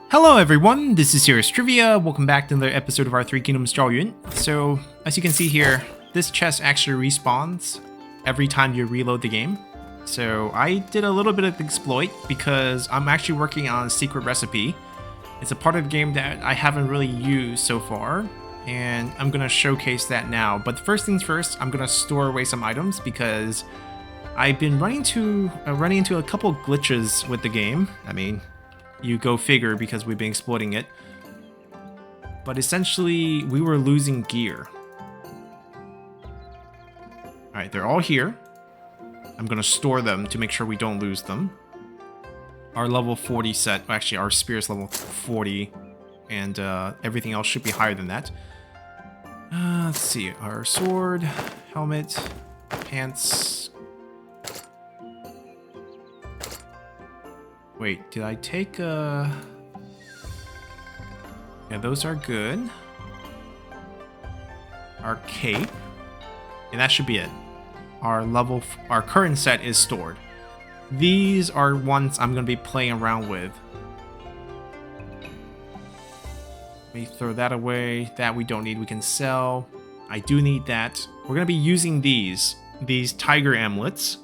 Hello everyone, this is Serious Trivia. Welcome back to another episode of our Three Kingdoms Zhao. So, as you can see here, this chest actually respawns every time you reload the game. So I did a little bit of exploit because I'm actually working on a secret recipe. It's a part of the game that I haven't really used so far, and I'm gonna showcase that now. But first things first, I'm gonna store away some items because I've been running into a couple glitches with the game. I mean, you go figure because we've been exploiting it. But essentially, we were losing gear. Alright, they're all here. I'm going to store them to make sure we don't lose them. Our level 40 set, actually our spear's level 40, and everything else should be higher than that. Let's see, our sword, helmet, pants. Wait, did I take Yeah, those are good. Our cape. And that should be it. Our current set is stored. These are ones I'm going to be playing around with. Let me throw that away. That we don't need, we can sell. I do need that. We're going to be using these tiger amulets.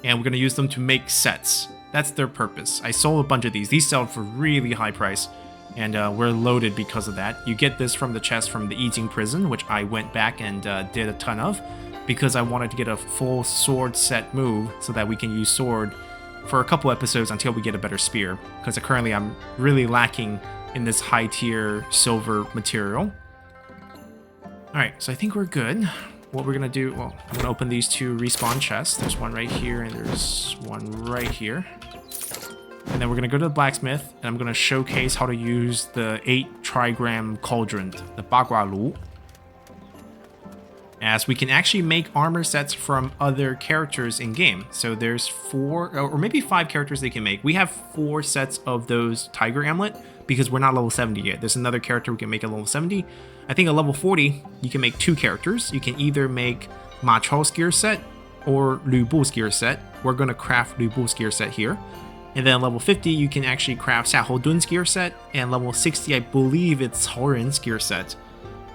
And we're going to use them to make sets. That's their purpose. I sold a bunch of these. These sell for really high price, and we're loaded because of that. You get this from the chest from the Yijing prison, which I went back and did a ton of, because I wanted to get a full sword set move so that we can use sword for a couple episodes until we get a better spear, because currently I'm really lacking in this high tier silver material. Alright, so I think we're good. What we're gonna do, well, I'm gonna open these two respawn chests. There's one right here and there's one right here. And then we're gonna go to the blacksmith and I'm gonna showcase how to use the 8 trigram cauldron, the Bagua Lu. As we can actually make armor sets from other characters in game. So there's 4 or maybe 5 characters they can make. We have 4 sets of those tiger amulet because we're not level 70 yet. There's another character we can make at level 70. I think at level 40, you can make 2 characters. You can either make Ma Chao's gear set or Lu Bu's gear set. We're going to craft Lu Bu's gear set here. And then level 50, you can actually craft Xiahou Dun's gear set. And level 60, I believe it's Cao Ren's gear set.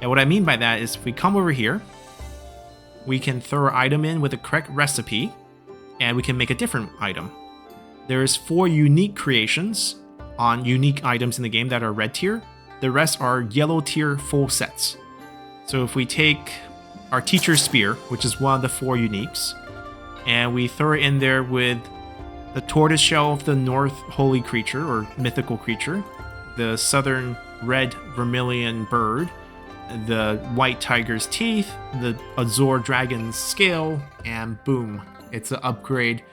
And what I mean by that is if we come over here, we can throw our item in with the correct recipe, and we can make a different item. There's 4 unique creations on unique items in the game that are red tier. The rest are yellow tier full sets. So if we take our teacher's spear, which is one of the 4 uniques, and we throw it in there with the tortoise shell of the north holy creature or mythical creature, the southern red vermilion bird, the white tiger's teeth, the azure dragon's scale, and boom, it's an upgrade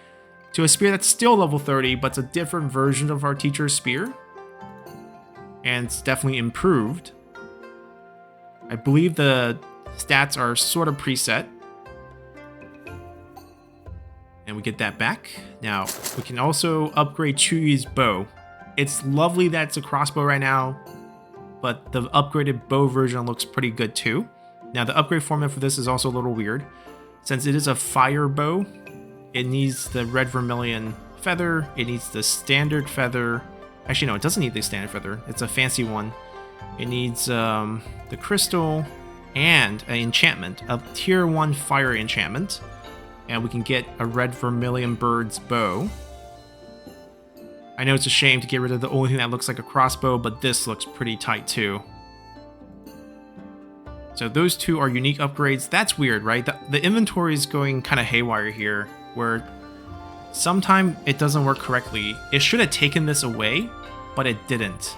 to a spear that's still level 30, but it's a different version of our teacher's spear. And it's definitely improved. I believe the stats are sort of preset. And we get that back. Now, we can also upgrade Chuyu's bow. It's lovely that it's a crossbow right now, but the upgraded bow version looks pretty good too. Now, the upgrade format for this is also a little weird. Since it is a fire bow, it needs the red vermilion feather, it needs the standard feather. Actually, no, it doesn't need the standard feather. It's a fancy one. It needs the crystal and an enchantment, a tier 1 fire enchantment. And we can get a red vermilion bird's bow. I know it's a shame to get rid of the only thing that looks like a crossbow, but this looks pretty tight too. So those 2 are unique upgrades. That's weird, right? The inventory is going kind of haywire here, where sometimes it doesn't work correctly. It should have taken this away, but it didn't.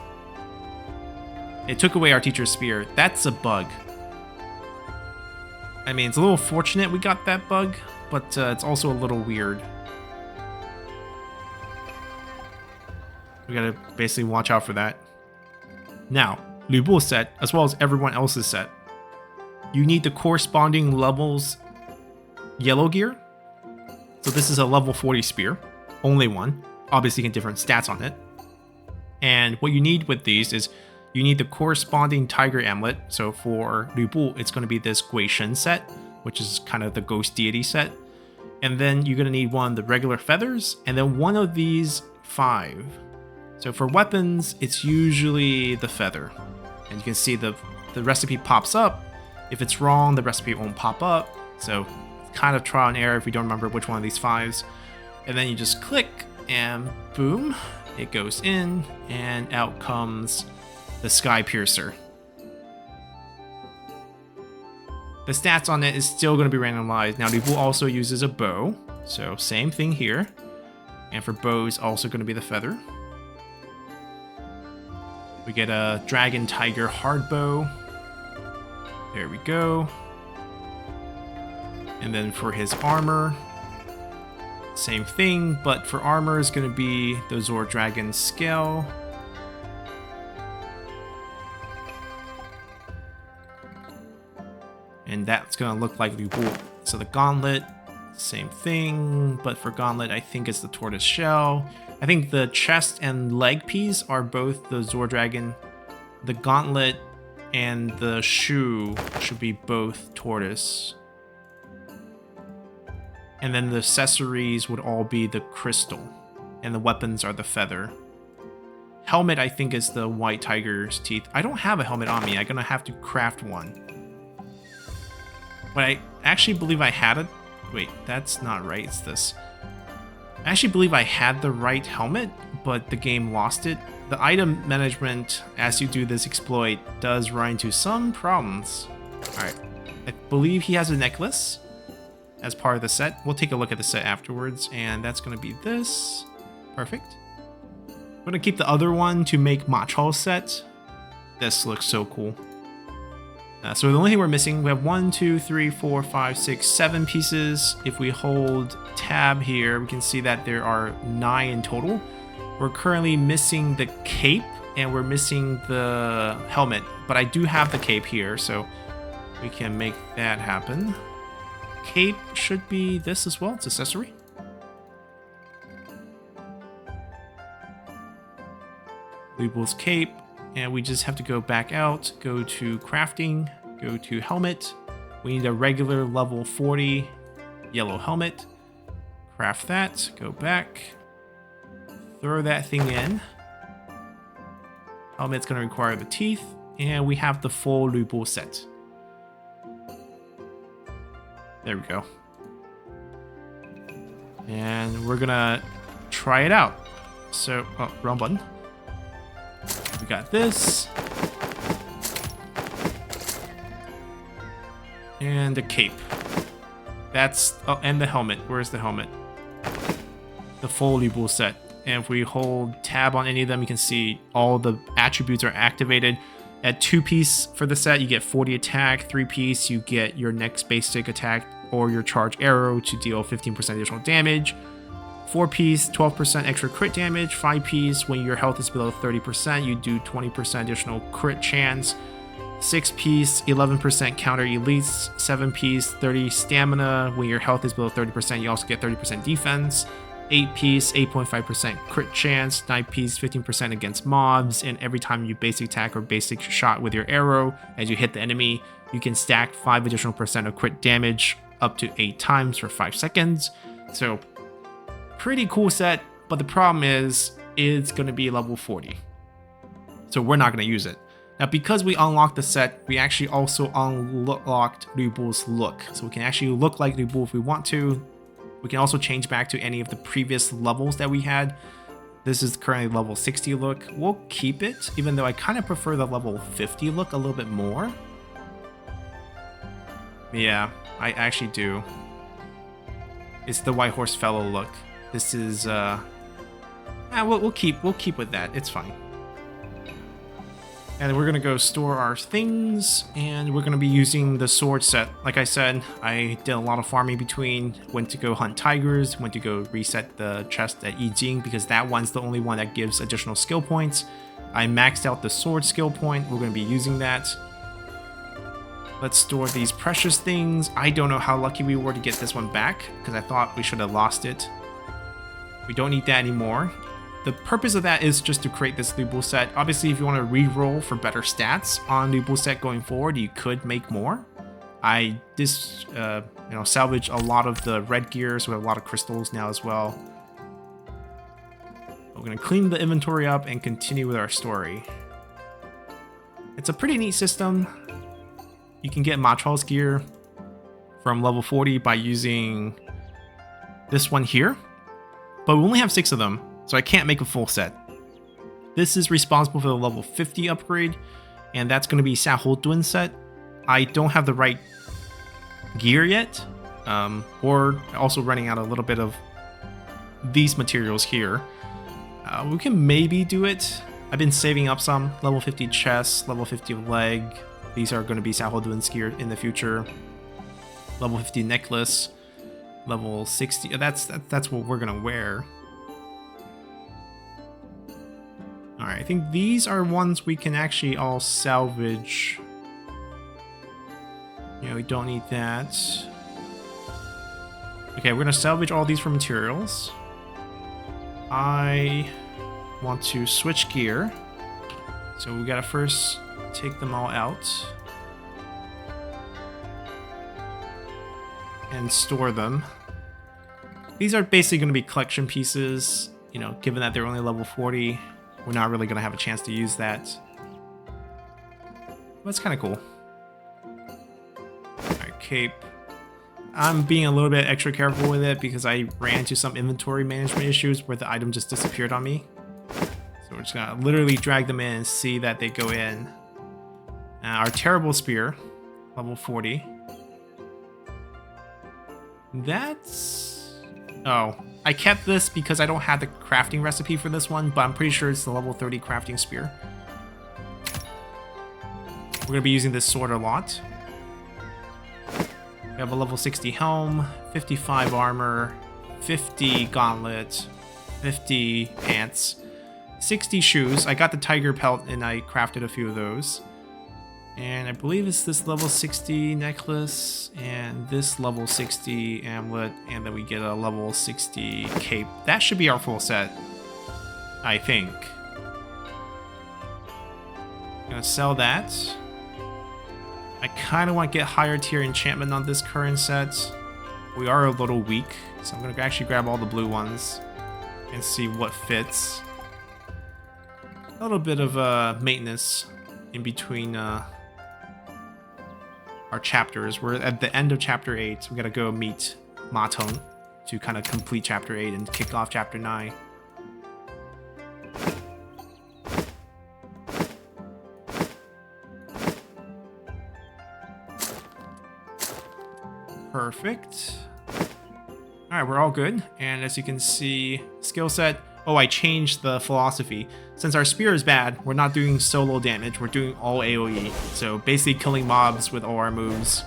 It took away our teacher's spear. That's a bug. I mean, it's a little fortunate we got that bug, but it's also a little weird. We gotta basically watch out for that. Now, Lu Bu's set, as well as everyone else's set, you need the corresponding levels yellow gear. So this is a level 40 spear, only one. Obviously, you get different stats on it. And what you need with these is you need the corresponding tiger amulet. So for Lu Bu, it's going to be this Gui Shen set, which is kind of the ghost deity set. And then you're going to need one of the regular feathers, and then one of these 5. So for weapons, it's usually the feather. And you can see the recipe pops up. If it's wrong, the recipe won't pop up. So kind of trial and error if we don't remember which one of these 5s. And then you just click and boom, it goes in and out comes the Sky Piercer. The stats on it is still going to be randomized. Now, Lu Bu also uses a bow, so same thing here. And for bows, also going to be the feather. We get a Dragon Tiger hard bow. There we go. And then for his armor, same thing, but for armor is going to be the Zord Dragon scale. And that's going to look like Lu Bu. So the gauntlet, same thing, but for gauntlet, I think it's the tortoise shell. I think the chest and leg piece are both the Zord Dragon. The gauntlet and the shoe should be both tortoise. And then the accessories would all be the crystal. And the weapons are the feather. Helmet, I think, is the white tiger's teeth. I don't have a helmet on me. I'm going to have to craft one. But I actually believe I had it. Wait, that's not right. It's this. I actually believe I had the right helmet, but the game lost it. The item management, as you do this exploit, does run into some problems. Alright. I believe he has a necklace as part of the set. We'll take a look at the set afterwards, and that's going to be this. Perfect. I'm going to keep the other one to make Ma Chao's set. This looks so cool. So the only thing we're missing, we have 1, 2, 3, 4, 5, 6, 7 pieces. If we hold tab here, we can see that there are 9 in total. We're currently missing the cape and we're missing the helmet, but I do have the cape here, so we can make that happen. Cape should be this as well, it's accessory. Lu Bu's cape. And we just have to go back out, go to crafting, go to helmet. We need a regular level 40 yellow helmet. Craft that, go back, throw that thing in. Helmet's going to require the teeth, and we have the full Lu Bu set. There we go. And we're going to try it out. So, oh, wrong button. We got this. And the cape. That's... oh, and the helmet. Where's the helmet? The full Lu Bu set. And if we hold tab on any of them, you can see all the attributes are activated. At 2-piece for the set, you get 40 attack. 3-piece, you get your next basic attack or your charge arrow to deal 15% additional damage. 4-piece, 12% extra crit damage. 5-piece, when your health is below 30%, you do 20% additional crit chance. 6-piece, 11% counter elites. 7-piece, 30 stamina. When your health is below 30%, you also get 30% defense. 8-piece, 8.5% crit chance. 9-piece, 15% against mobs. And every time you basic attack or basic shot with your arrow, as you hit the enemy, you can stack 5 additional percent of crit damage up to 8 times for 5 seconds. So, pretty cool set, but the problem is it's going to be level 40. So we're not going to use it. Now, because we unlocked the set, we actually also unlocked Lu Bu's look. So we can actually look like Lu Bu if we want to. We can also change back to any of the previous levels that we had. This is currently level 60 look. We'll keep it, even though I kind of prefer the level 50 look a little bit more. Yeah, I actually do. It's the White Horse Fellow look. This is we'll keep with that. It's fine. And we're gonna go store our things, and we're gonna be using the sword set. Like I said, I did a lot of farming between when to go hunt tigers, when to go reset the chest at Yijing, because that one's the only one that gives additional skill points. I maxed out the sword skill point. We're gonna be using that. Let's store these precious things. I don't know how lucky we were to get this one back, because I thought we should have lost it. We don't need that anymore. The purpose of that is just to create this Lu Bu set. Obviously, if you want to re-roll for better stats on Lu Bu set going forward, you could make more. I salvage a lot of the red gears with a lot of crystals now as well. We're going to clean the inventory up and continue with our story. It's a pretty neat system. You can get Machal's gear from level 40 by using this one here, but we only have 6 of them, so I can't make a full set. This is responsible for the level 50 upgrade, and that's going to be Zhao set. I don't have the right gear yet, or also running out a little bit of these materials here. We can maybe do it. I've been saving up some. Level 50 chest, level 50 leg. These are going to be Zhao gear in the future. Level 50 necklace. Level 60. That's what we're going to wear. Alright, I think these are ones we can actually all salvage. Yeah, we don't need that. Okay, we're going to salvage all these for materials. I want to switch gear. So we gotta first take them all out. And store them. These are basically going to be collection pieces. You know, given that they're only level 40, we're not really going to have a chance to use that. That's kind of cool. Alright, cape. I'm being a little bit extra careful with it because I ran into some inventory management issues where the item just disappeared on me. So we're just gonna literally drag them in and see that they go in. Our terrible spear, level 40. That's... Oh, I kept this because I don't have the crafting recipe for this one, but I'm pretty sure it's the level 30 crafting spear. We're gonna be using this sword a lot. We have a level 60 helm, 55 armor, 50 gauntlet, 50 pants, 60 shoes. I got the tiger pelt and I crafted a few of those. And I believe it's this level 60 necklace and this level 60 amulet, and then we get a level 60 cape. That should be our full set, I think. I'm gonna sell that. I kind of want to get higher tier enchantment on this current set. We are a little weak, so I'm going to actually grab all the blue ones and see what fits. A little bit of maintenance in between our chapters. We're at the end of chapter 8, so we got to go meet Maton to kind of complete chapter 8 and kick off chapter 9. Perfect. Alright, we're all good. And as you can see, skill set. Oh, I changed the philosophy. Since our spear is bad, we're not doing solo damage, we're doing all AoE. So basically killing mobs with all our moves.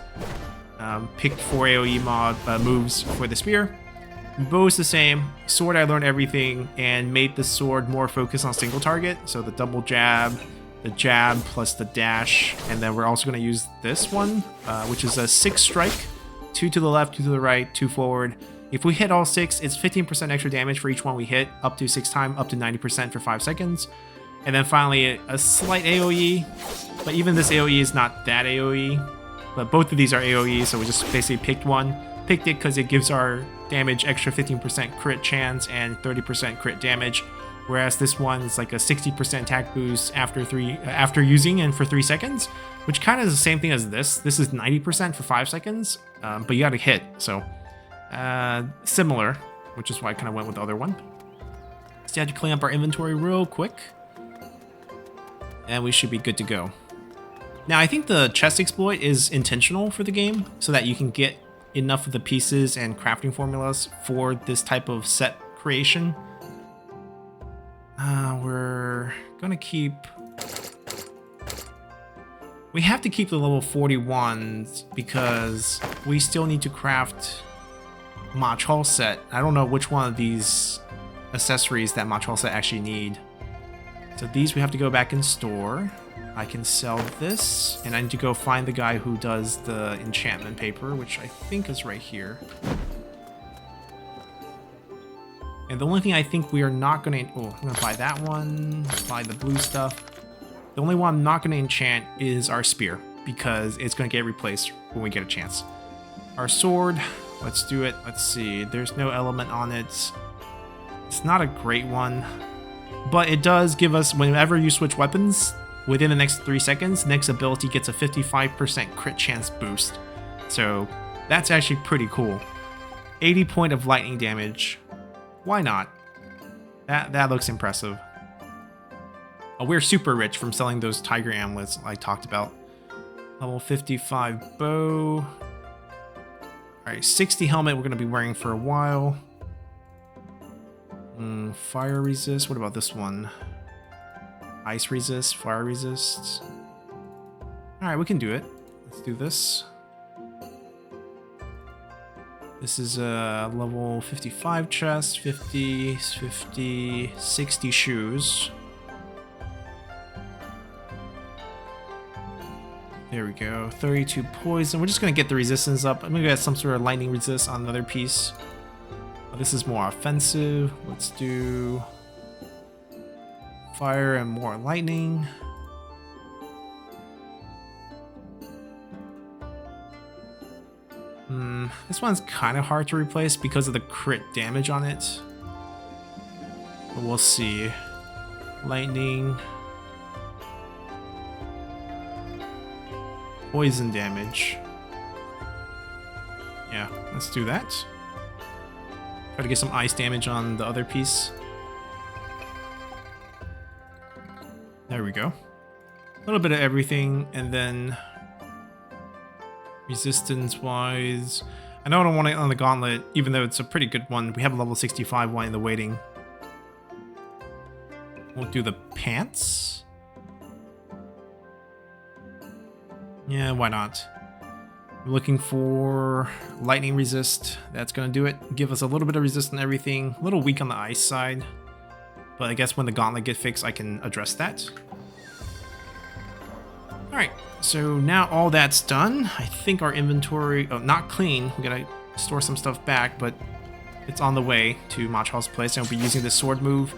Picked 4 AoE moves for the spear. Bow's the same. Sword, I learned everything and made the sword more focused on single target. So the double jab, the jab plus the dash. And then we're also going to use this one, which is a 6 strike. 2 to the left, 2 to the right, 2 forward. If we hit all 6, it's 15% extra damage for each one we hit, up to 6 times, up to 90% for 5 seconds. And then finally, a slight AoE, but even this AoE is not that AoE. But both of these are AoE, so we just basically picked one. Picked it because it gives our damage extra 15% crit chance and 30% crit damage. Whereas this one is like a 60% attack boost after using and for 3 seconds, which kind of is the same thing as this. This is 90% for 5 seconds, but you gotta hit, so similar, which is why I kind of went with the other one. So you have to clean up our inventory real quick, and we should be good to go. Now, I think the chest exploit is intentional for the game, so that you can get enough of the pieces and crafting formulas for this type of set creation. We're gonna keep... We have to keep the level 41s because we still need to craft Machal set. I don't know which one of these accessories that Machal set actually need. So these we have to go back and store. I can sell this, and I need to go find the guy who does the enchantment paper, which I think is right here. And the only thing I think we are not going to... Oh, I'm going to buy that one, buy the blue stuff. The only one I'm not going to enchant is our spear, because it's going to get replaced when we get a chance. Our sword, let's do it. Let's see, there's no element on it. It's not a great one. but it does give us, whenever you switch weapons, within the next 3 seconds, next ability gets a 55% crit chance boost. So that's actually pretty cool. 80 point of lightning damage. Why not? That looks impressive. Oh, we're super rich from selling those tiger amulets I talked about. Level 55 bow. Alright, 60 helmet we're going to be wearing for a while. Fire resist. What about this one? Ice resist, fire resist. Alright, we can do it. Let's do this. This is a level 55 chest, 50, 50, 60 shoes. There we go. 32 poison. We're just going to get the resistance up. I'm going to get some sort of lightning resist on another piece. Oh, this is more offensive. Let's do fire and more lightning. This one's kind of hard to replace because of the crit damage on it. But we'll see. Lightning. Poison damage. Yeah, let's do that. Try to get some ice damage on the other piece. There we go. A little bit of everything, and then resistance wise, I know I don't want it on the gauntlet, even though it's a pretty good one. We have a level 65 one in the waiting. We'll do the pants. Yeah, why not? We're looking for lightning resist. That's gonna do it. Give us a little bit of resist on everything. A little weak on the ice side. But I guess when the gauntlet gets fixed, I can address that. Alright, so now all that's done. I think our inventory... Oh, not clean. We gotta store some stuff back, but it's on the way to Ma Chao's place, and we'll be using the sword move.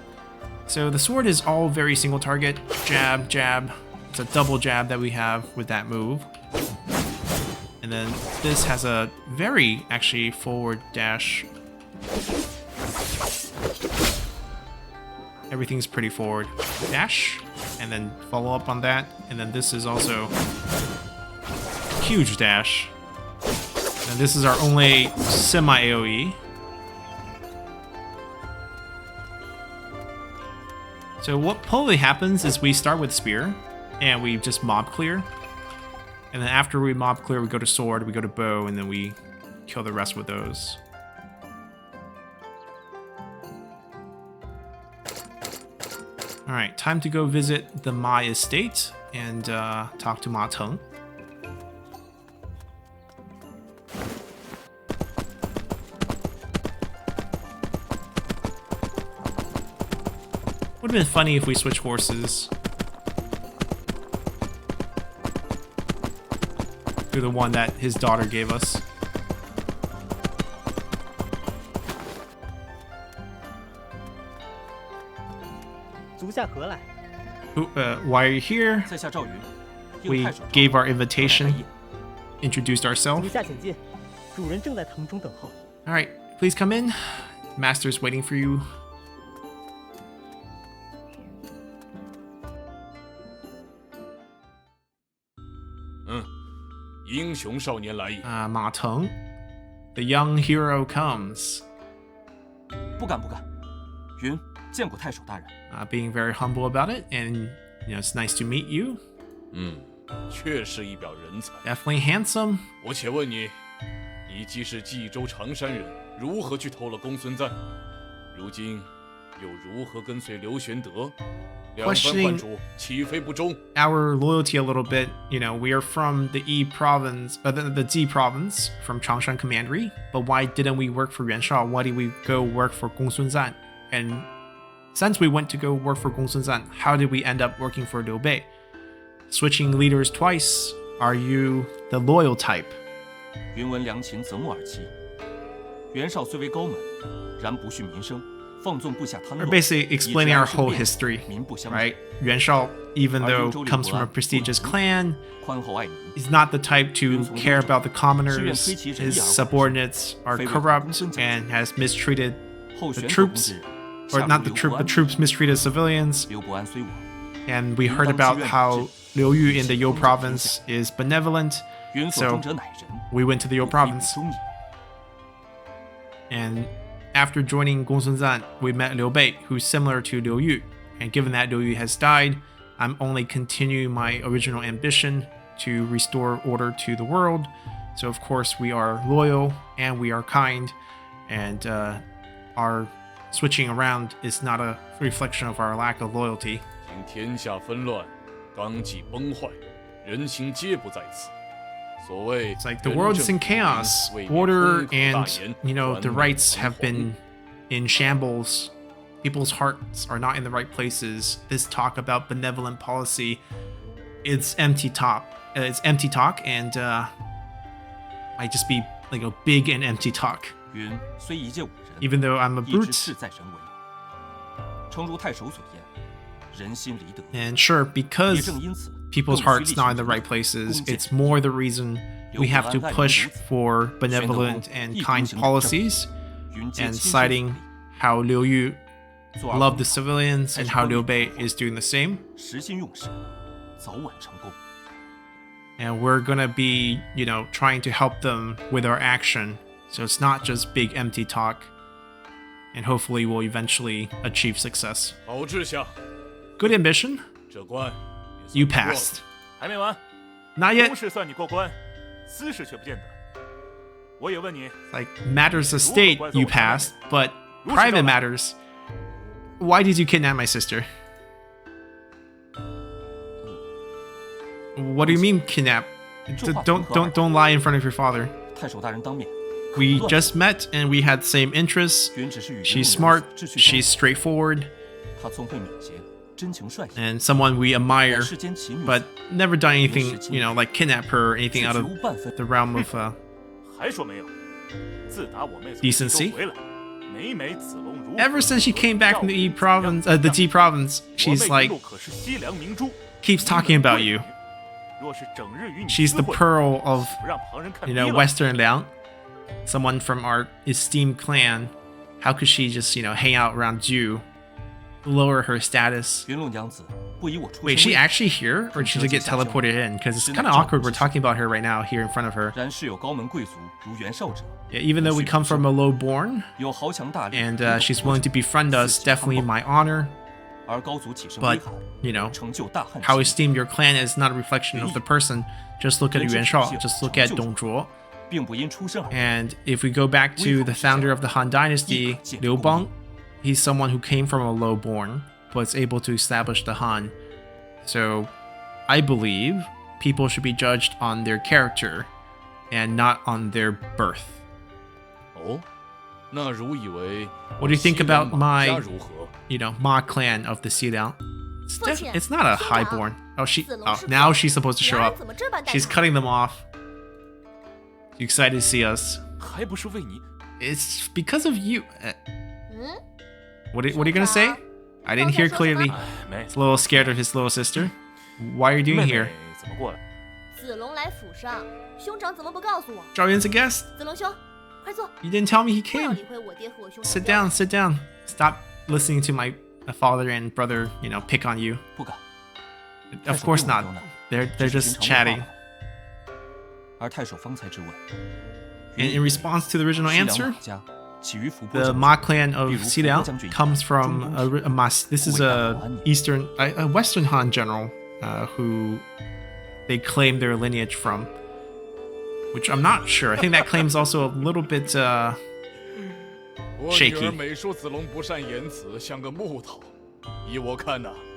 So the sword is all very single target. Jab, jab. It's a double jab that we have with that move. And then this has a very, actually, forward dash. Everything's pretty forward. Dash, and then follow up on that. And then this is also huge dash. And this is our only semi-AoE. So what probably happens is we start with spear, and we just mob clear. And then after we mob clear, we go to sword, we go to bow, and then we kill the rest with those. Alright, time to go visit the Ma estate and talk to Ma Teng. Would have been funny if we switch horses to the one that his daughter gave us. Why are you here? We gave our invitation, introduced ourselves. Alright, please come in. Master's waiting for you. Ma Teng, the young hero comes. Being very humble about it, and it's nice to meet you. Definitely handsome. Questioning our loyalty a little bit. We are from the Yi province, the Z province, from Changshan Commandery. But why didn't we work for Yuan Shao? Why did we go work for Gongsun Zan? And since we went to go work for Gongsun Zan, how did we end up working for Liu Bei? Switching leaders twice. Are you the loyal type? We're basically explaining our whole history, right? Yuan Shao, even though comes from a prestigious clan, is not the type to care about the commoners. His subordinates are corrupt and has mistreated the troops. or not the troops mistreated civilians. And we heard about how Liu Yu in the You province is benevolent, so we went to the You province. And after joining Gongsun Zan, we met Liu Bei, who's similar to Liu Yu. And given that Liu Yu has died, I'm only continuing my original ambition to restore order to the world. So of course we are loyal and we are kind, and our switching around is not a reflection of our lack of loyalty. It's like the world is in chaos. Order and, the rights have been in shambles. People's hearts are not in the right places. This talk about benevolent policy, it's empty talk. And might just be like a big and empty talk. Even though I'm a brute. And sure, because people's hearts not in the right places, it's more the reason we have to push for benevolent and kind policies, and citing how Liu Yu loved the civilians and how Liu Bei is doing the same. And we're gonna be, trying to help them with our action. So it's not just big empty talk. And hopefully we'll eventually achieve success. Good ambition. You passed. Not yet. Like, matters of state, you passed, but private matters. Why did you kidnap my sister? What do you mean kidnap? Don't lie in front of your father. We just met and we had the same interests. She's smart, she's straightforward, and someone we admire, but never done anything, like kidnap her or anything out of the realm of decency. Ever since she came back from the T province, she's like, keeps talking about you. She's the pearl of, Western Liang. Someone from our esteemed clan. How could she just, hang out around you? Lower her status. Wait, is she actually here? Or did she get teleported in? Because it's kind of awkward we're talking about her right now here in front of her. Yeah, even though we come from a low born, and she's willing to befriend us, definitely my honor. But, how esteemed your clan is not a reflection of the person. Just look at Yuan Shao, just look at Dong Zhuo. And if we go back to the founder of the Han Dynasty, Liu Bang, he's someone who came from a low born, but is able to establish the Han. So, I believe people should be judged on their character, and not on their birth. What do you think about my, Ma clan of the Xiliang? It's not a highborn. Now she's supposed to show up. She's cutting them off. You excited to see us? It's because of you. What are you gonna say? I didn't hear clearly. He's a little scared of his little sister. Why are you doing here? Zhao Yun's a guest. You didn't tell me he came. Sit down, sit down. Stop listening to my father and brother, pick on you. Of course not. They're just chatting. And in response to the original answer, the Ma clan of Xiliang comes from this is a Western Han general who they claim their lineage from, which I'm not sure. I think that claim's also a little bit shaky.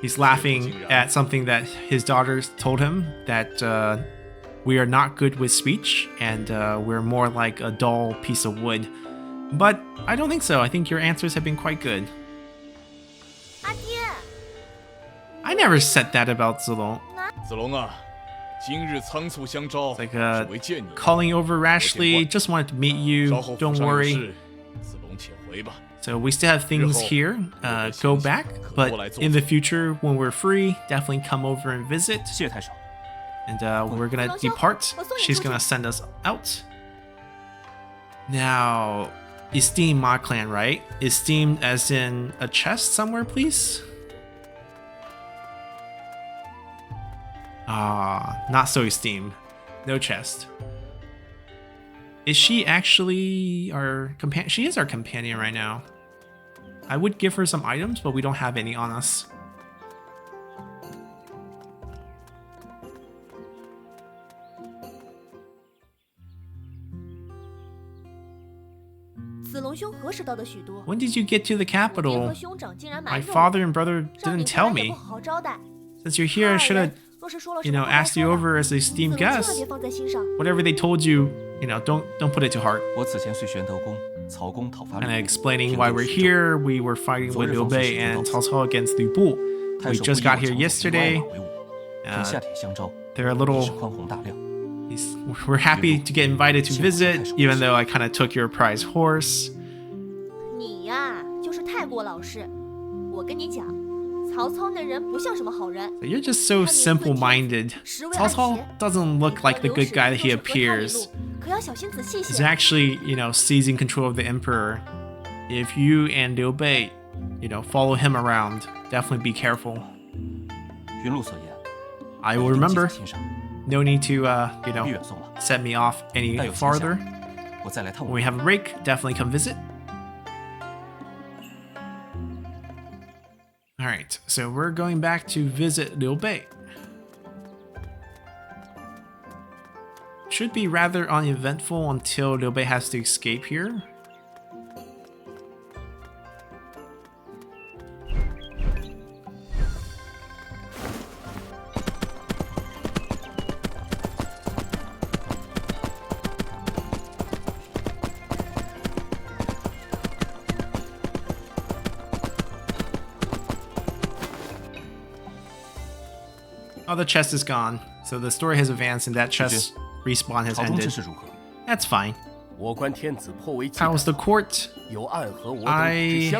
He's laughing at something that his daughters told him, that we are not good with speech, and we're more like a dull piece of wood. But I don't think so. I think your answers have been quite good. I never said that about Zilong. It's like calling over rashly, just wanted to meet you, don't worry. So we still have things here, go back, but in the future, when we're free, definitely come over and visit. And we're gonna depart. She's gonna send us out. Now, esteem my clan, right? Esteemed as in a chest somewhere, please? Ah, not so esteemed. No chest. Is she actually our companion? She is our companion right now. I would give her some items, but we don't have any on us. When did you get to the capital? My father and brother didn't tell me. Since you're here, I should have, asked you over as a esteemed guest. Whatever they told you, don't put it to heart. And explaining why we're here. We were fighting with Liu Bei and Cao Cao against Lu Bu. We just got here yesterday. They're a little... We're happy to get invited to visit, even though I kind of took your prize horse. You're just so simple-minded. Cao Cao doesn't look like the good guy that he appears. He's actually, seizing control of the emperor. If you and Liu Bei, follow him around, definitely be careful. I will remember. No need to, set me off any farther. When we have a break, definitely come visit. Alright, so we're going back to visit Liu Bei. Should be rather uneventful until Liu Bei has to escape here. Oh, the chest is gone. So the story has advanced and that chest respawn has ended. That's fine. How's the court? I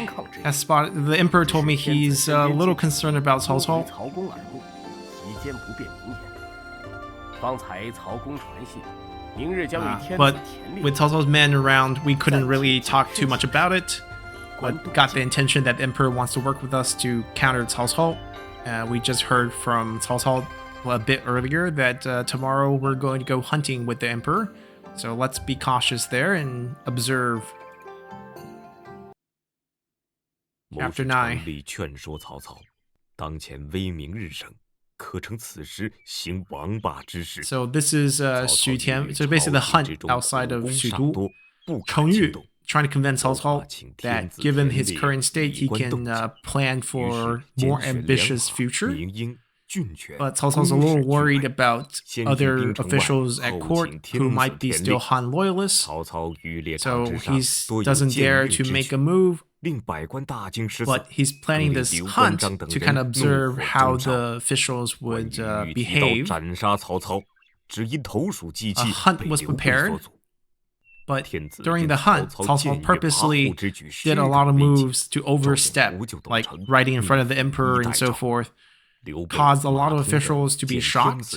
have spotted... The Emperor told me he's a little concerned about Cao Cao. But with Cao Cao's men around, we couldn't really talk too much about it. But got the intention that the Emperor wants to work with us to counter Cao Cao. We just heard from Cao Cao a bit earlier that tomorrow we're going to go hunting with the Emperor. So let's be cautious there and observe. Chapter 9. So this is Xu Tian. So basically the hunt outside of Xudu. Cheng Yu trying to convince Cao Cao that given his current state, he can plan for more ambitious future. But Cao Cao's a little worried about other officials at court who might be still Han loyalists. So he doesn't dare to make a move. But he's planning this hunt to kind of observe how the officials would behave. A hunt was prepared. But during the hunt, Cao Cao purposely did a lot of moves to overstep, like riding in front of the emperor and so forth, caused a lot of officials to be shocked,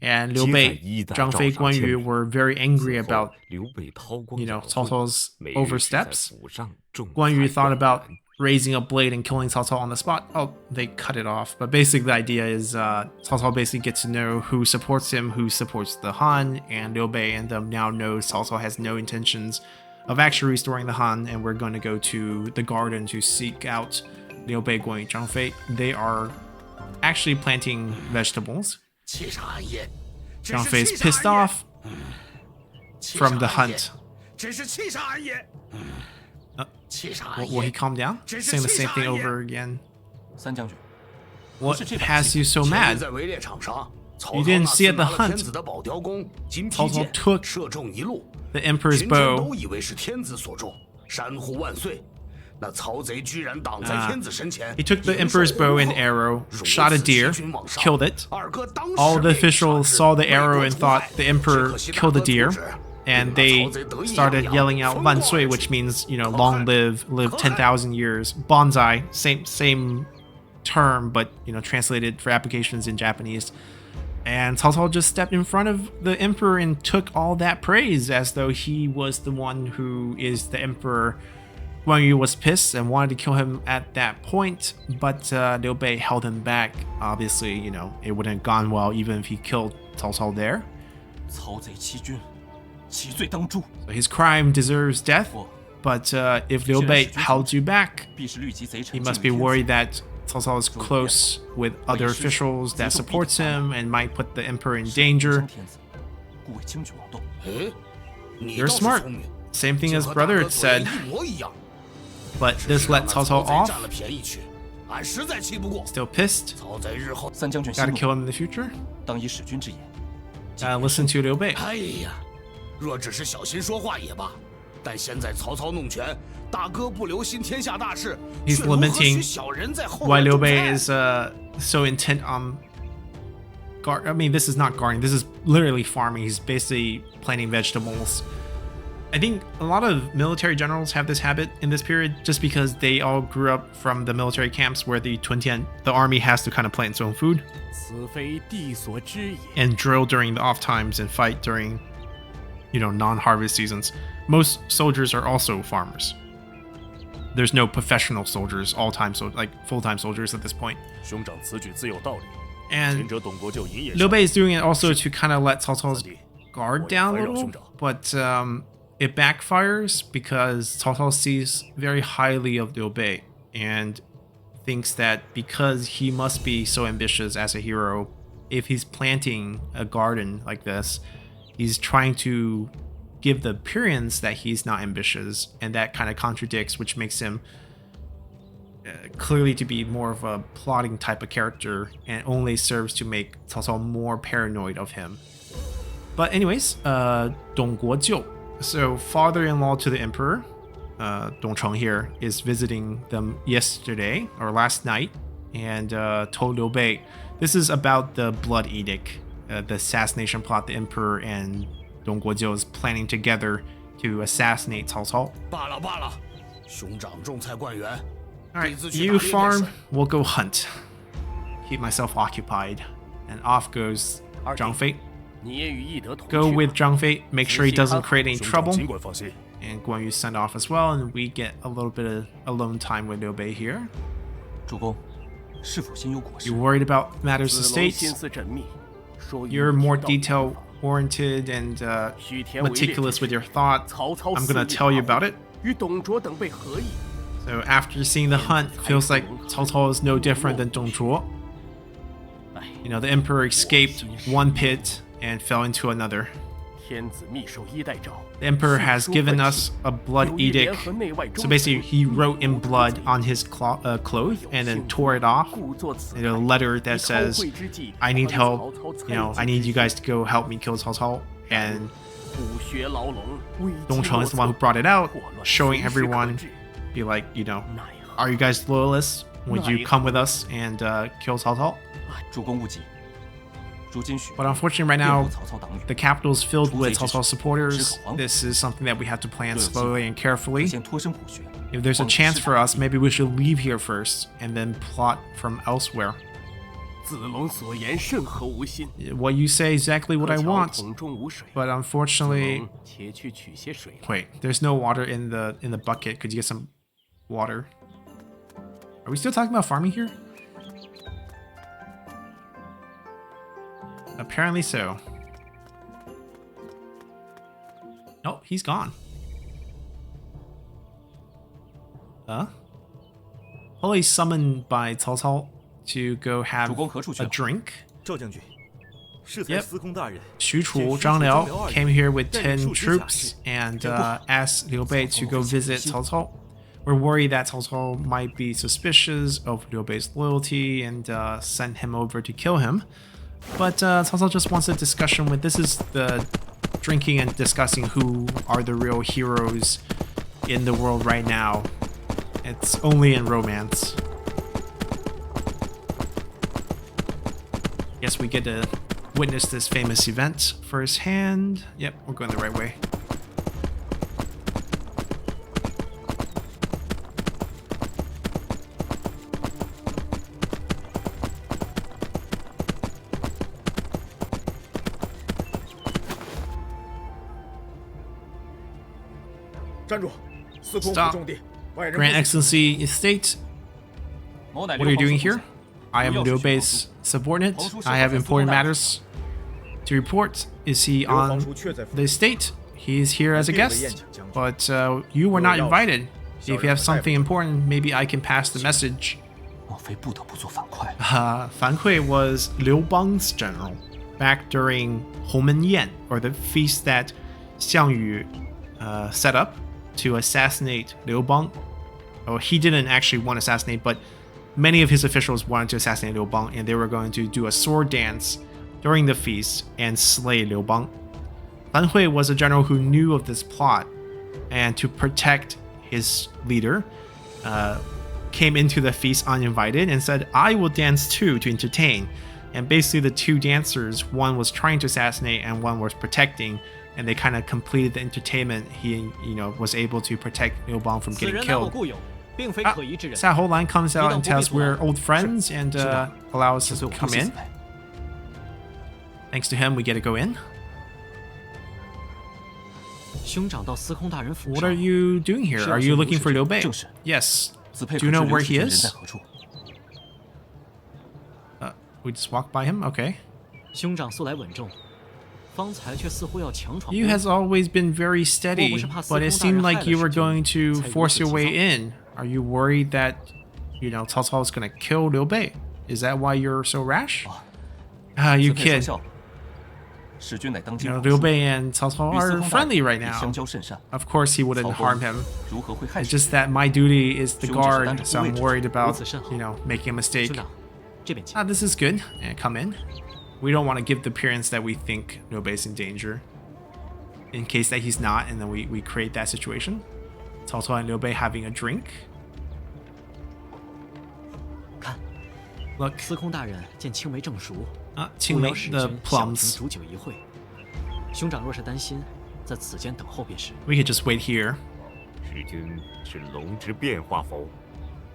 and Liu Bei, Zhang Fei, Guan Yu were very angry about, Cao Cao's oversteps. Guan Yu thought about raising a blade and killing Cao Cao on the spot. Oh, they cut it off. But basically the idea is Cao Cao basically gets to know who supports him, who supports the Han, and Liu Bei and them now knows Cao Cao has no intentions of actually restoring the Han, and we're going to go to the garden to seek out Liu Bei, Guan Yu, Zhang Fei. They are actually planting vegetables. Zhang Fei is pissed off from the hunt. Will he calm down? Saying the same thing over again. What has you so mad? You didn't see at the hunt. Cao Cao took the Emperor's bow. He took the Emperor's bow and arrow, shot a deer, killed it. All the officials saw the arrow and thought the Emperor killed the deer. And they started yelling out "Wan Sui," which means, long live 10,000 years. Bonsai, same term, but translated for applications in Japanese. And Cao Cao just stepped in front of the emperor and took all that praise as though he was the one who is the emperor. Guan Yu was pissed and wanted to kill him at that point, but Liu Bei held him back. Obviously, you know, it wouldn't have gone well even if he killed Cao Cao there. So his crime deserves death, but if Liu Bei held you back, he must be worried that Cao Cao is close with other officials that supports him and might put the emperor in danger. You're smart. Same thing as brother had said. But this let Cao Cao off. Still pissed. Gotta kill him in the future. Listen to Liu Bei. He's lamenting why Liu Bei is so intent on I mean, this is not guarding, this is literally farming. He's basically planting vegetables. I think a lot of military generals have this habit in this period just because they all grew up from the military camps where the army has to kind of plant its own food and drill during the off times and fight during, you know, non-harvest seasons. Most soldiers are also farmers. There's no professional soldiers, like full-time soldiers at this point. And Liu Bei is doing it also to kind of let Cao Cao's guard down a little, but it backfires because Cao Cao sees very highly of Liu Bei and thinks that because he must be so ambitious as a hero, if he's planting a garden like this, he's trying to give the appearance that he's not ambitious, and that kind of contradicts, which makes him clearly to be more of a plotting type of character and only serves to make Cao Cao more paranoid of him. But anyways, Dong Guojiu, so father-in-law to the emperor, Dong Cheng here, is visiting them yesterday or last night and told Liu Bei this is about the blood edict, the assassination plot the emperor and Dong Guojiu is planning together to assassinate Cao Cao. Alright, you farm, we'll go hunt. Keep myself occupied. And off goes Zhang Fei. Go with Zhang Fei, make sure he doesn't create any trouble. And Guan Yu send off as well, and we get a little bit of alone time with Liu Bei here. You worried about matters of state? You're more detail-oriented and meticulous with your thoughts. I'm gonna tell you about it. So after seeing the hunt, feels like Cao Cao is no different than Dong Zhuo. You know, the emperor escaped one pit and fell into another. The emperor has given us a blood edict. So basically, he wrote in blood on his cloth and then tore it off. And a letter that says, I need help. You know, I need you guys to go help me kill Cao Cao. And Dong Cheng is the one who brought it out, showing everyone, be like, you know, are you guys loyalists? Would you come with us and kill Cao Cao? But unfortunately right now, the capital is filled with Cao Cao supporters. This is something that we have to plan slowly and carefully. If there's a chance for us, maybe we should leave here first and then plot from elsewhere. What you say is exactly what I want, but unfortunately... Wait, there's no water in the bucket. Could you get some water? Are we still talking about farming here? Apparently so. Oh, he's gone. Huh? Probably summoned by Cao Cao to go have a drink. Yep. Xu Chu, Zhang Liao came here with 10 troops and asked Liu Bei to go visit Cao Cao. We're worried that Cao Cao might be suspicious of Liu Bei's loyalty and send him over to kill him. But Cao Cao just wants a discussion with, this is the drinking and discussing who are the real heroes in the world right now. It's only in romance. Guess we get to witness this famous event firsthand. Yep, we're going the right way. Stop. Grand Excellency Estate. What are you doing here? I am Liu Bei's subordinate. I have important matters to report. Is he on the estate? He is here as a guest, but you were not invited. If you have something important, maybe I can pass the message. Fan Kui was Liu Bang's general back during Hongmen Yan, or the feast that Xiang Yu set up to assassinate Liu Bang. Oh, he didn't actually want to assassinate, but many of his officials wanted to assassinate Liu Bang, and they were going to do a sword dance during the feast and slay Liu Bang. Fan Hui was a general who knew of this plot, and to protect his leader, came into the feast uninvited and said, I will dance too to entertain. And basically the two dancers, one was trying to assassinate and one was protecting, and they kind of completed the entertainment. He, was able to protect Liu Bang from getting killed. Xiao Houlan comes out and tells we're old friends and allows us to come in. Thanks to him, we get to go in. What are you doing here? Are you looking for Liu Bei? Yes. Do you know where he is? We just walked by him? Okay. You has always been very steady, but it seemed like you were going to force your way in. Are you worried that, Cao Cao is going to kill Liu Bei? Is that why you're so rash? You kid. Liu Bei and Cao Cao are friendly right now. Of course he wouldn't harm him. It's just that my duty is the guard, so I'm worried about, making a mistake. This is good. Come in. We don't want to give the appearance that we think Liu Bei is in danger, in case that he's not, and then we create that situation. Cao Cao and Liu Bei having a drink. Look. Qingmei, the plums. We could just wait here.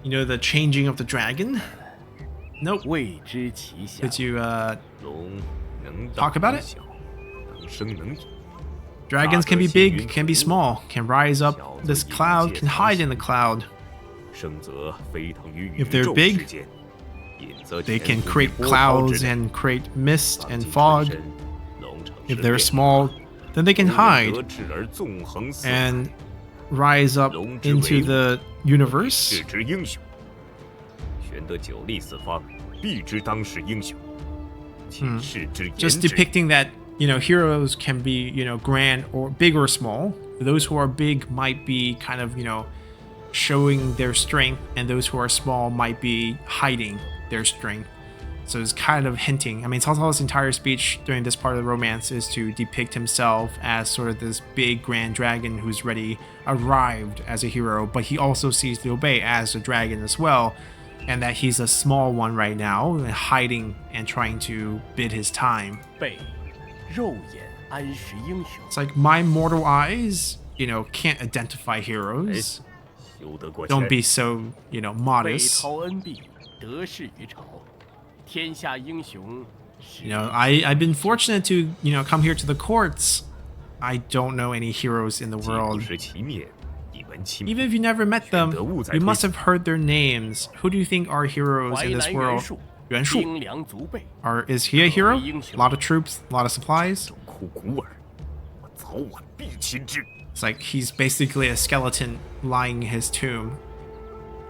The changing of the dragon? Nope. Could you talk about it? Dragons can be big, can be small, can rise up this cloud, can hide in the cloud. If they're big, they can create clouds and create mist and fog. If they're small, then they can hide and rise up into the universe. Just depicting that, heroes can be, grand or big or small. Those who are big might be kind of, showing their strength, and those who are small might be hiding their strength. So it's kind of hinting. I mean, Cao Cao's entire speech during this part of the romance is to depict himself as sort of this big grand dragon who's arrived as a hero, but he also sees Liu Bei as a dragon as well, and that he's a small one right now, hiding and trying to bid his time. It's like my mortal eyes, can't identify heroes. Don't be so, modest. I've been fortunate to, come here to the courts. I don't know any heroes in the world. Even if you never met them, you must have heard their names. Who do you think are heroes in this world? Yuan Shu. Is he a hero? A lot of troops, a lot of supplies. It's like he's basically a skeleton lying in his tomb.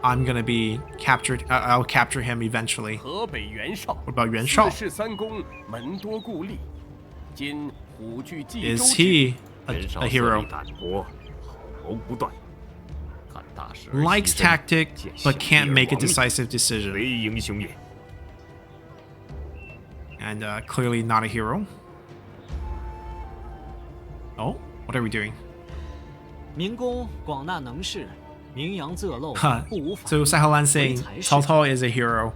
I'm gonna be captured. I'll capture him eventually. What about Yuan Shao? Is he a hero? Likes tactic, but can't make a decisive decision. And clearly not a hero. Oh, what are we doing? So Xiao Houlan saying Cao Cao is a hero.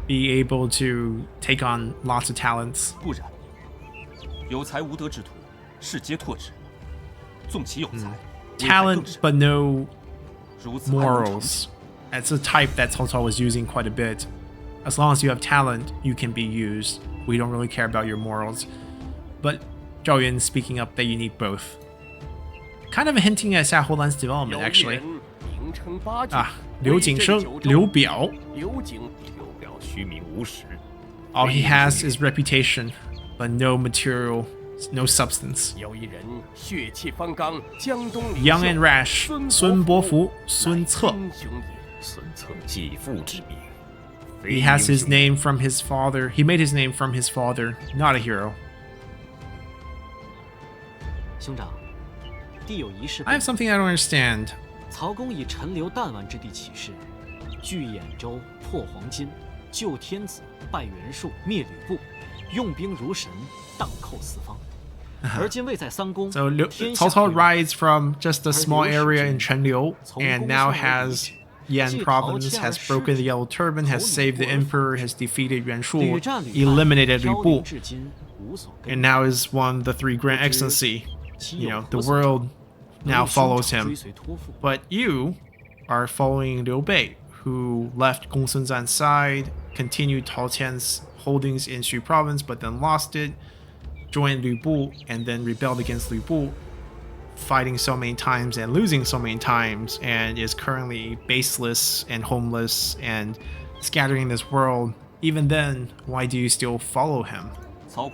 Be able to take on lots of talents. Talent, but no morals. That's a type that Cao Cao was using quite a bit. As long as you have talent, you can be used. We don't really care about your morals. But Zhao Yun speaking up that you need both. Kind of hinting at Xiahou Lan's development, actually. 刘景生, Liu Biao. All he has is reputation, but no material, no substance. Young and rash, Sun Bofu, Sun Ce. He has his name from his father. He made his name from his father, not a hero. I have something I don't understand. 曹公以陈留弹丸之地起事，据兖州，破黄巾，救天子，拜袁术，灭吕布，用兵如神，荡寇四方。而今位在三公。So Cao Cao rides from just a small area in Chenliu and now has Yan province, has broken the Yellow Turban, has saved the emperor, has defeated Yuan Shu, eliminated Lu Bu, and now is won the 3 Grand Excellency. You know, the world now follows him. But you are following Liu Bei, who left Gong Sun Zan's side, continued Tao Qian's holdings in Xu province, but then lost it, joined Lu Bu, and then rebelled against Lu Bu, fighting so many times and losing so many times, and is currently baseless and homeless and scattering this world. Even then, why do you still follow him? Cao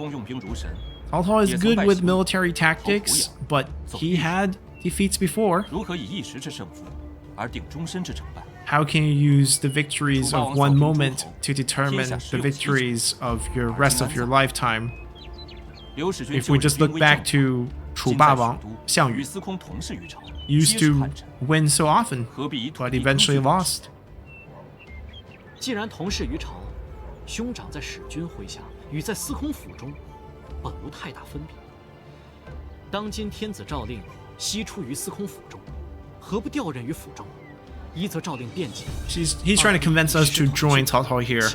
Cao is good with military tactics, but he had defeats before. How can you use the victories of one moment to determine the victories of your rest of your lifetime? If we just look back to Chu Ba Wang, Xiang Yu, used to win so often, but eventually lost. 既然同是于朝，兄长在使君麾下，与在司空府中，本无太大分别。当今天子诏令，悉出于司空府中，何不调任于府中？一则诏令便捷。He's trying to convince us to join Cao Cao here.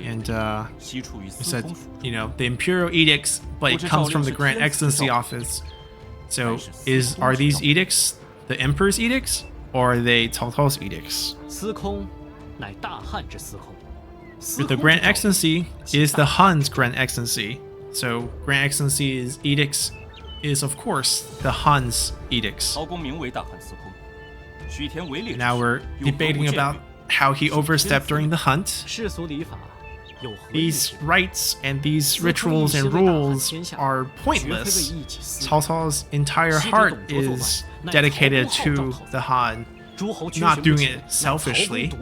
And said, you know, the imperial edicts, but it comes from the Grand Excellency office. So are these edicts the emperor's edicts, or are they Cao Cao's edicts? But the Grand Excellency is the Han's Grand Excellency. So Grand Excellency's edicts is, of course, the Han's edicts. Now we're debating about how he overstepped during the hunt. These rites and these rituals and rules are pointless. Cao Cao's entire heart is dedicated to the Han, not doing it selfishly.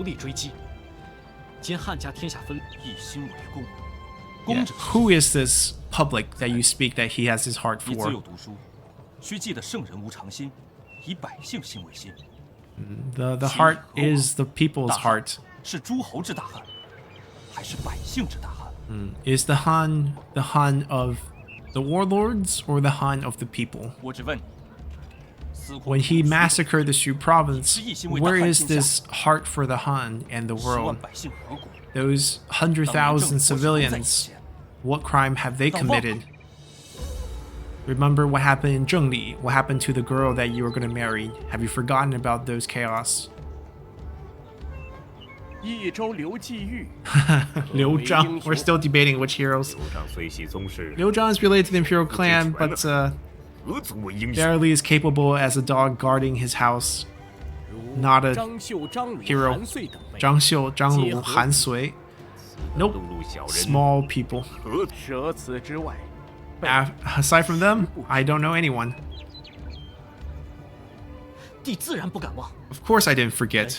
Yeah. Who is this public that you speak that he has his heart for? The heart is the people's heart. Is the Han of the warlords or the Han of the people? When he massacred the Xu province, where is this heart for the Han and the world? Those 100,000 civilians, what crime have they committed? Remember what happened in Zhengli? What happened to the girl that you were going to marry? Have you forgotten about those chaos? Liu Zhang. We're still debating which heroes. Liu Zhang is related to the Imperial clan, but barely as capable as a dog guarding his house. Not a hero. Zhang Xiu, Zhang Lu, Han Sui. Nope. Small people. Aside from them, I don't know anyone. Of course I didn't forget.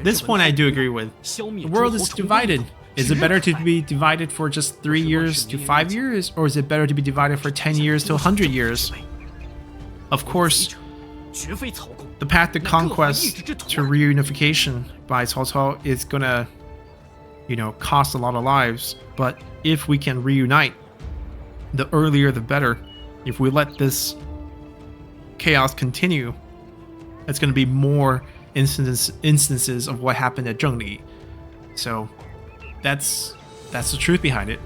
This point I do agree with. The world is divided. Is it better to be divided for just 3 years to 5 years, or is it better to be divided for 10 years to 100 years? Of course, the path to conquest, to reunification by Cao Cao is gonna, you know, cost a lot of lives. But if we can reunite, the earlier the better. If we let this chaos continue, it's gonna be more instances of what happened at Zhengli. So that's the truth behind it.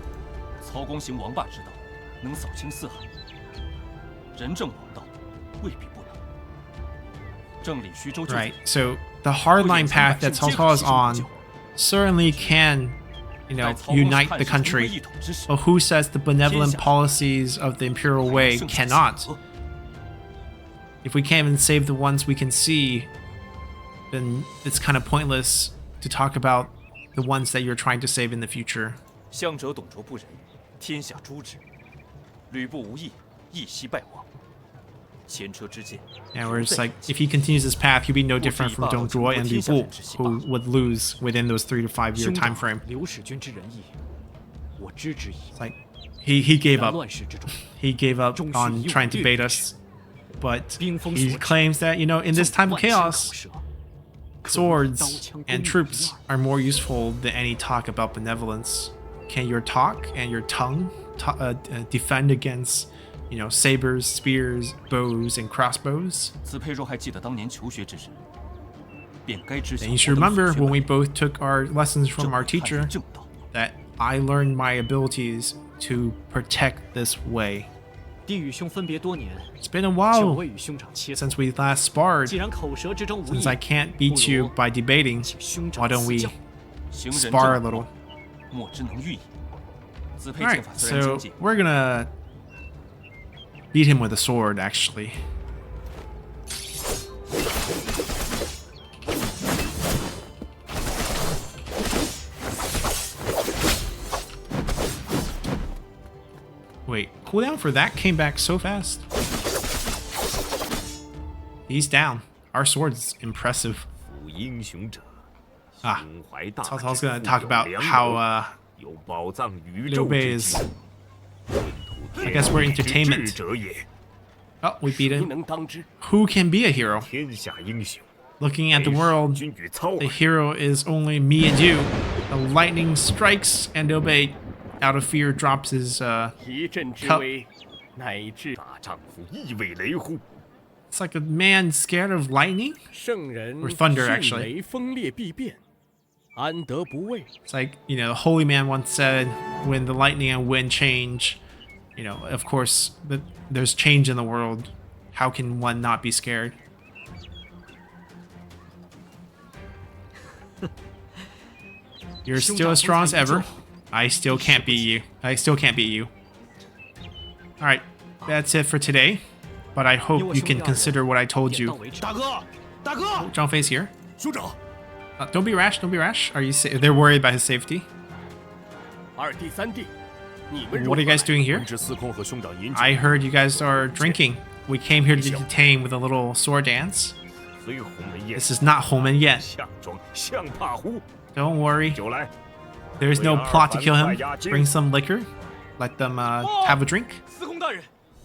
Right, so the hardline path that Cao Cao is on certainly can, unite the country. But who says the benevolent policies of the imperial way cannot? If we can't even save the ones we can see, then it's kind of pointless to talk about the ones that you're trying to save in the future. 相者董卓不仁，天下诛之；吕布无义，一夕败亡。前车之鉴。 Yeah, we're just like, if he continues this path, he'll be no different from Dong Zhuo and Lu Bu, who would lose within those 3 to 5 year time frame. 刘使君之仁义，我知之矣。 It's like he gave up. 乱世之中， He gave up on trying to bait us. But he claims that, in this time of chaos, swords and troops are more useful than any talk about benevolence. Can your talk and your tongue defend against, sabers, spears, bows, and crossbows? 子佩若还记得当年求学之日，便该知晓。 And you should remember when we both took our lessons from our teacher that I learned my abilities to protect this way. 弟与兄分别多年， It's been a 久 while 未与兄长切磋。 since we last sparred. 既然口舌之争无益， Since I can't beat you by debating, 请兄长 why don't 赐 we 教。 spar a little? 莫之能御矣。子佩 Alright, 剑法虽然 so 精进， we're gonna beat him with a sword, actually. Wait, cooldown for that came back so fast. He's down. Our sword's impressive. Ah, Cao Cao's gonna talk about how Liu Bei is, I guess we're entertainment. Oh, we beat him. Who can be a hero? Looking at the world, the hero is only me and you. The lightning strikes, and Liu Bei, out of fear, drops his cup. It's like a man scared of lightning? Or thunder, actually. It's like, the holy man once said, when the lightning and wind change, of course, there's change in the world. How can one not be scared? You're still as strong as ever. I still can't beat you. Alright, that's it for today. But I hope you can consider what I told you. 大哥，大哥， Zhang Fei's here. 兄长， Don't be rash, don't be rash. Are you they're worried about his safety? 二弟三弟，你们 What are you guys doing here? 知司空和兄长饮酒， I heard you guys are drinking. We came here to be detained with a little sword dance. 虽鸿门宴， This is not Homen yet. 项庄相怕乎？ Don't worry. 酒来， There's no plot to kill him. Bring some liquor. Let them have a drink. 司空大人，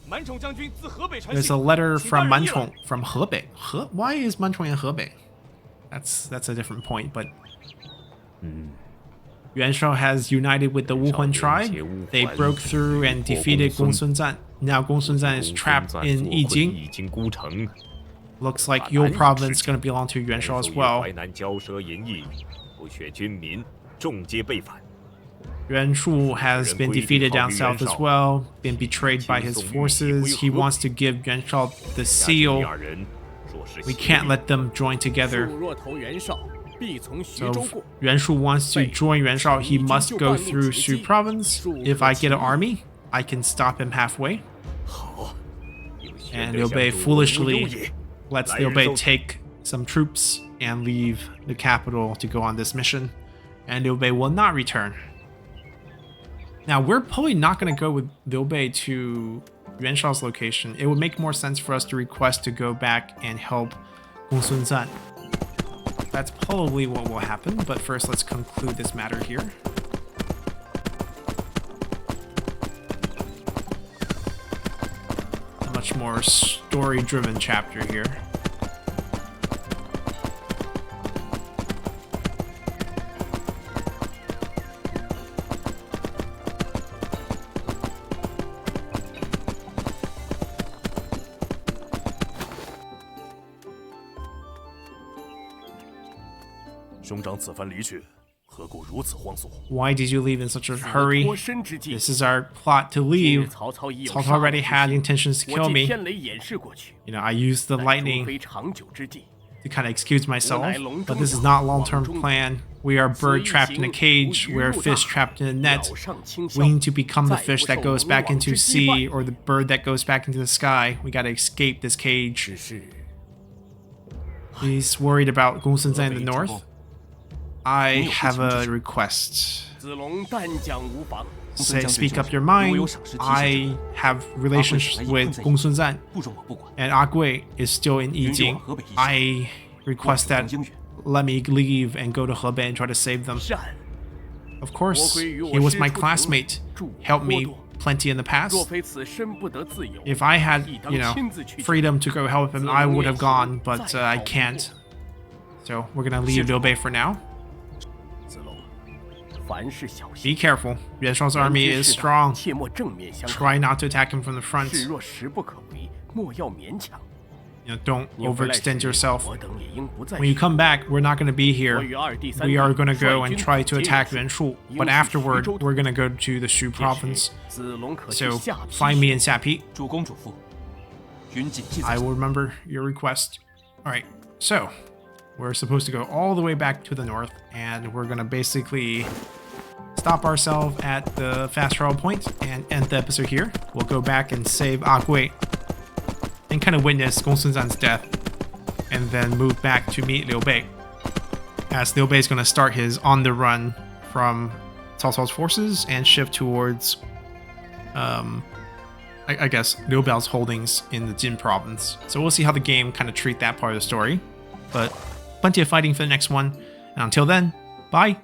满宠将军自河北传 There's 信 a letter 请 from 大人议了 Manchong from Hebei. Why is Manchong in Hebei? That's a different point, but Yuan Shao has united with the Wuhuan tribe. They broke through and defeated Gongsun Zan. Now Gongsun Zan is trapped in Yijing. 京孤城， Looks like Yule province is going to belong to Yuan Shao as well. 淮南骄奢淫逸，不却军民，众皆被反。 Yuan Shu has been defeated down south as well, been betrayed by his forces. He wants to give Yuan Shao the seal. 二人若是 We can't let them join together. 若投袁绍，必从徐 So 州 if 过。 Yuan Shu wants to join Yuan Shao, he must go through Shu province. If I get an army, I can stop him halfway. 好，有玄 And 德 Liu 相 Bei 助，无忧 foolishly 也。 lets 来 Liu 人 Bei 收 take some troops and leave the capital to go on this mission. And Liu Bei will not return. Now, we're probably not going to go with Liu Bei to Yuan Shao's location. It would make more sense for us to request to go back and help Gongsun Zan. That's probably what will happen, but first let's conclude this matter here. A much more story-driven chapter here. Why did you leave in such a hurry? 脱身之计， This is our plot to 今日 leave. 曹操已有 Cao 杀 Cao already 之 had 心 intentions to 我 kill 借 me. 天雷掩饰过去， I used the 但终 lightning 非长久之计。to kind of excuse myself, but this is not long-term plan. We are bird trapped in a cage. We're fish trapped in a net. We need to become the fish that goes back into sea or the bird that goes back into the sky. We gotta escape this cage. He's worried about Gongsun in the north. I have a request. Say, speak up your mind. I have relations with Gongsun Zan, and A Gui is still in Yijing. I request that let me leave and go to Hebei and try to save them. Of course, he was my classmate, helped me plenty in the past. If I had, freedom to go help him, I would have gone, but I can't. So we're gonna leave Liu Bei for now. Be careful. Yuan Shuang's army is strong. Try not to attack him from the front. Don't overextend yourself. When you come back, we're not going to be here. We are going to go and try to attack Yuan Shu, but afterward, we're going to go to the Shu province. So find me in Xiapi. I will remember your request. Alright, so we're supposed to go all the way back to the north, and we're going to basically stop ourselves at the fast travel point and end the episode here. We'll go back and save A Gui and kind of witness Gongsun Zan's death, and then move back to meet Liu Bei, as Liu Bei is going to start his on the run from Cao Cao's forces and shift towards I guess Liu Biao's holdings in the Jin province. So we'll see how the game kind of treat that part of the story, but plenty of fighting for the next one, and until then, bye.